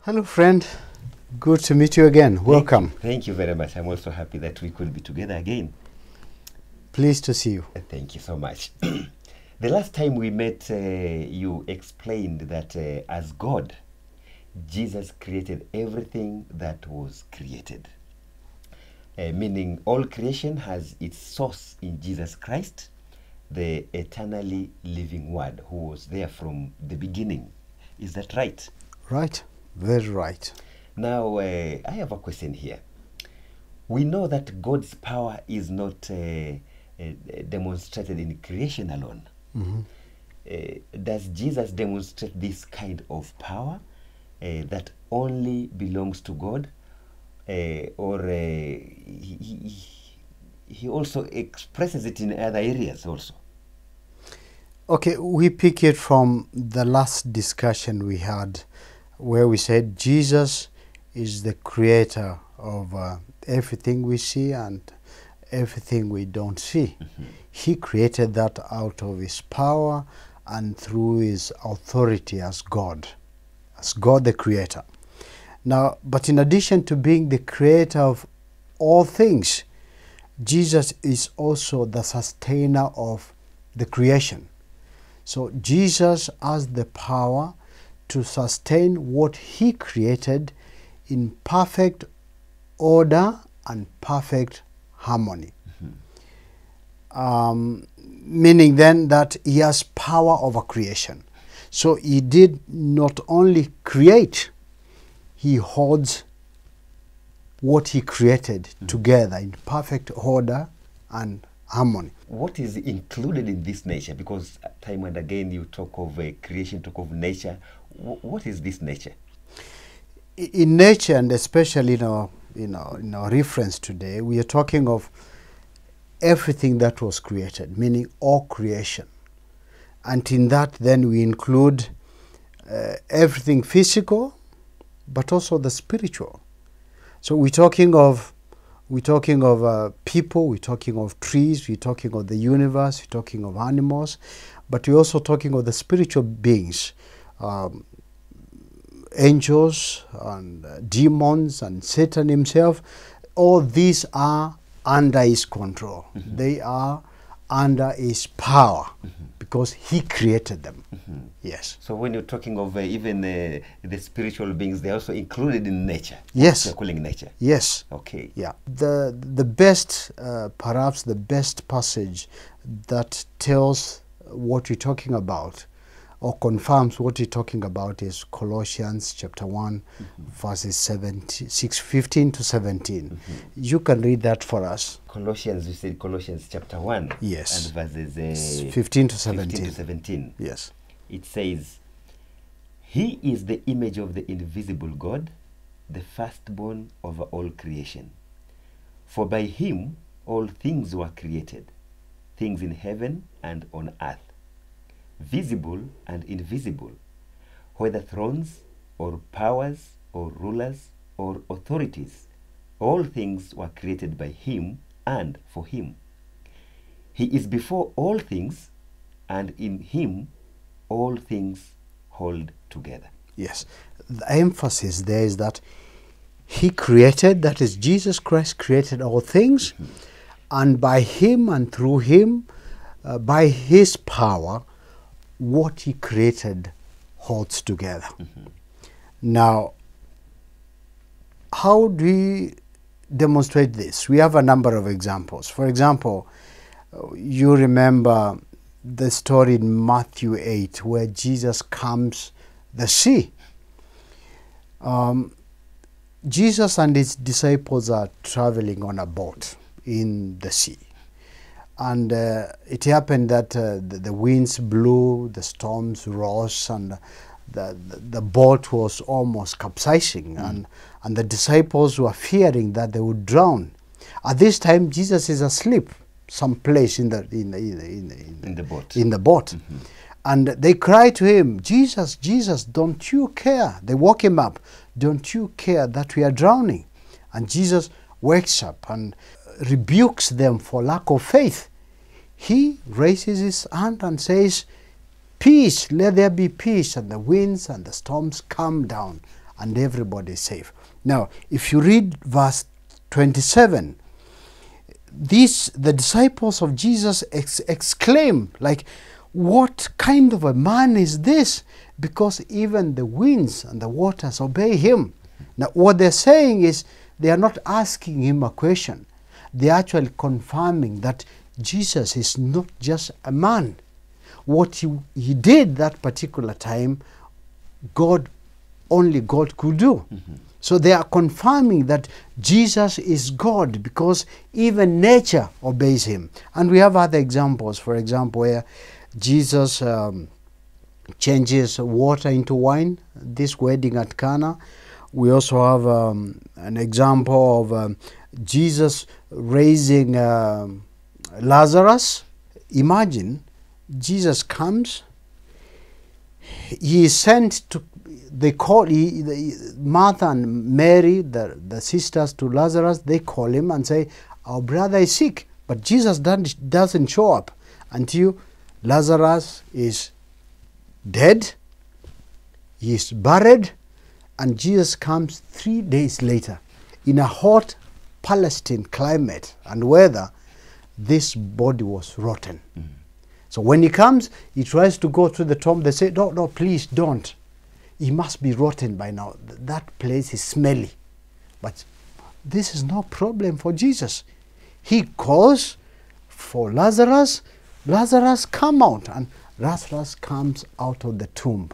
Hello, friend. Good to meet you again. Welcome. Thank you very much. I'm also happy that we could be together again. Pleased to see you. Thank you so much. The last time we met, you explained that as God, Jesus created everything that was created. Meaning all creation has its source in Jesus Christ, the eternally living Word, who was there from the beginning. Is that right? Right. Very right. Now, I have a question here. We know that God's power is not demonstrated in creation alone. Does Jesus demonstrate this kind of power that only belongs to God? Or he also expresses it in other areas also? Okay, we pick it from the last discussion we had where we said Jesus is the creator of everything we see and everything we don't see. He created that out of his power and through his authority as God the creator. Now, but in addition to being the creator of all things, Jesus is also the sustainer of the creation. So Jesus has the power to sustain what he created in perfect order and perfect harmony. Meaning then that he has power over creation. So he did not only create, he holds what he created together in perfect order and harmony. What is included in this nature? Because time and again you talk of creation, talk of nature. What is this nature? In nature, and especially in our reference today, we are talking of everything that was created, meaning all creation. And in that then we include everything physical, but also the spiritual. So we're talking of people, we're talking of trees, we're talking of the universe, we're talking of animals, but we're also talking of the spiritual beings, angels and demons and Satan himself. All these are under his control. They are under his power because he created them. Yes. So when you're talking of even the spiritual beings, they're also included in nature. Yes. You're calling nature. Yes. Okay. Yeah. The best, perhaps the best passage that tells what you're talking about or confirms what you're talking about is Colossians chapter 1, verses 15 to 17. You can read that for us. Colossians, you said Colossians chapter 1. Yes. And verses 15 to 17. 15 to 17. Yes. It says, "He is the image of the invisible God, the firstborn over all creation. For by him all things were created, things in heaven and on earth, visible and invisible, whether thrones or powers or rulers or authorities, all things were created by him and for him. He is before all things, and in him all things hold together." Yes. The emphasis there is that he created, that is Jesus Christ created all things, and by him and through him, by his power, what he created holds together. Now, how do we demonstrate this? We have a number of examples. For example, you remember the story in Matthew 8 where Jesus calms the sea. Jesus and his disciples are traveling on a boat in the sea. And it happened that the winds blew, the storms rose, and the boat was almost capsizing. And the disciples were fearing that they would drown. At this time, Jesus is asleep someplace in the boat. And they cry to him, "Jesus, Jesus, don't you care?" They woke him up. "Don't you care that we are drowning?" And Jesus wakes up and rebukes them for lack of faith. He raises his hand and says, "Peace, let there be peace," and the winds and the storms calm down, and everybody is safe. Now, if you read verse 27, the disciples of Jesus exclaim, like, what kind of a man is this? Because even the winds and the waters obey him. Now, what they're saying is, they are not asking him a question. They're actually confirming that Jesus is not just a man. What he did that particular time, only God could do. So they are confirming that Jesus is God, because even nature obeys him. And we have other examples, for example, where Jesus changes water into wine, this wedding at Cana. We also have an example of Jesus raising Lazarus. Imagine, Jesus comes, he is sent to, Martha and Mary, the sisters to Lazarus, they call him and say, our brother is sick. But Jesus doesn't show up until Lazarus is dead, he is buried, and Jesus comes 3 days later in a hot Palestine climate and weather. This body was rotten. So when he comes, he tries to go to the tomb. They say, no, please don't. He must be rotten by now. That place is smelly. But this is no problem for Jesus. He calls for Lazarus. Lazarus, come out. And Lazarus comes out of the tomb.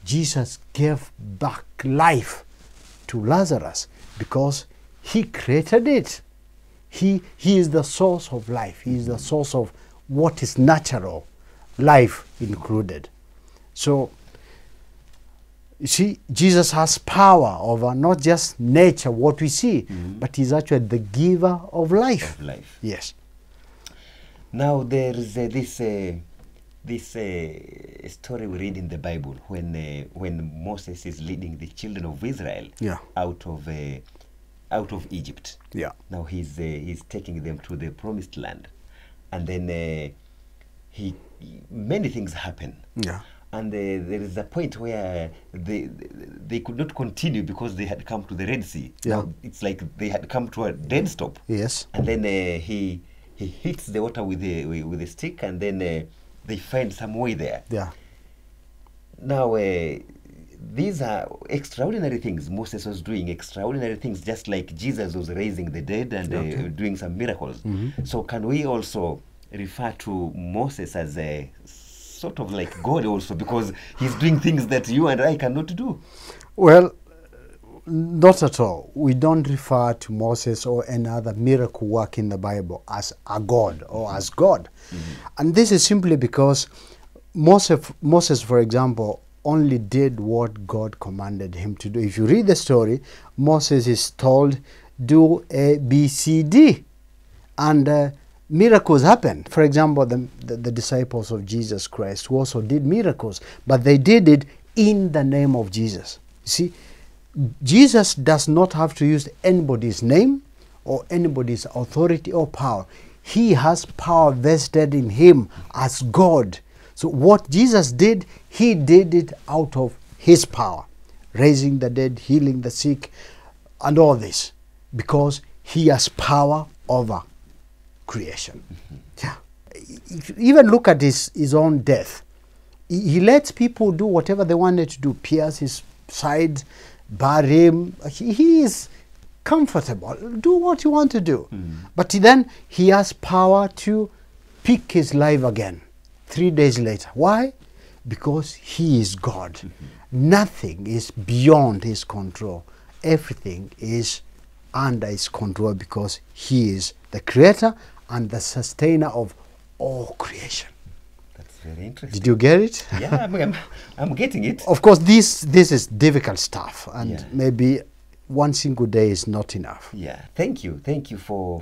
Jesus gave back life to Lazarus because he created it. He is the source of life. He is the source of what is natural, life included. So, you see, Jesus has power over not just nature, what we see, but he's actually the giver of life. Yes. Now there is this story we read in the Bible when Moses is leading the children of Israel out of Egypt. Yeah. Now he's taking them to the promised land, and then many things happen. Yeah. And there is a point where they could not continue because they had come to the Red Sea. Yeah. Now it's like they had come to a dead stop. Yes. And then he hits the water with a stick, and then they find some way there. Yeah. Now these are extraordinary things Moses was doing, extraordinary things, just like Jesus was raising the dead and doing some miracles. So can we also refer to Moses as a sort of like God also, because he's doing things that you and I cannot do? Well, not at all. We don't refer to Moses or any other miracle work in the Bible as a God or as God. And this is simply because Moses, for example, only did what God commanded him to do. If you read the story, Moses is told, do A, B, C, D. And miracles happen. For example, the disciples of Jesus Christ who also did miracles, but they did it in the name of Jesus. You see, Jesus does not have to use anybody's name or anybody's authority or power. He has power vested in him as God. So what Jesus did, he did it out of his power, raising the dead, healing the sick, and all this, because he has power over creation. Yeah. Even look at his own death. He lets people do whatever they wanted to do, pierce his side, bury him. He is comfortable. Do what you want to do. But then he has power to pick his life again 3 days later. Why? Because he is God. Nothing is beyond his control. Everything is under his control because he is the creator and the sustainer of all creation. That's very interesting. Did you get it? Yeah, I'm getting it. Of course, this is difficult stuff, and maybe one single day is not enough. Yeah, thank you for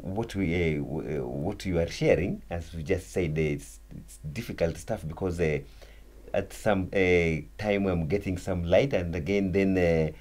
what you are sharing. As we just said, it's difficult stuff because at some time I'm getting some light, and again then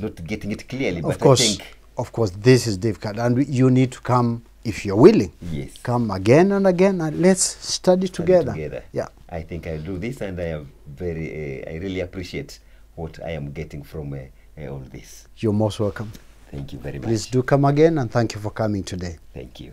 not getting it clearly. But Of course, I think of course, this is difficult, and you need to come if you're willing, Yes. come again and again and let's study together. Yeah. I think I'll do this, and I am very, I really appreciate what I am getting from all this. You're most welcome. Thank you very much. Please do come again, and thank you for coming today. Thank you.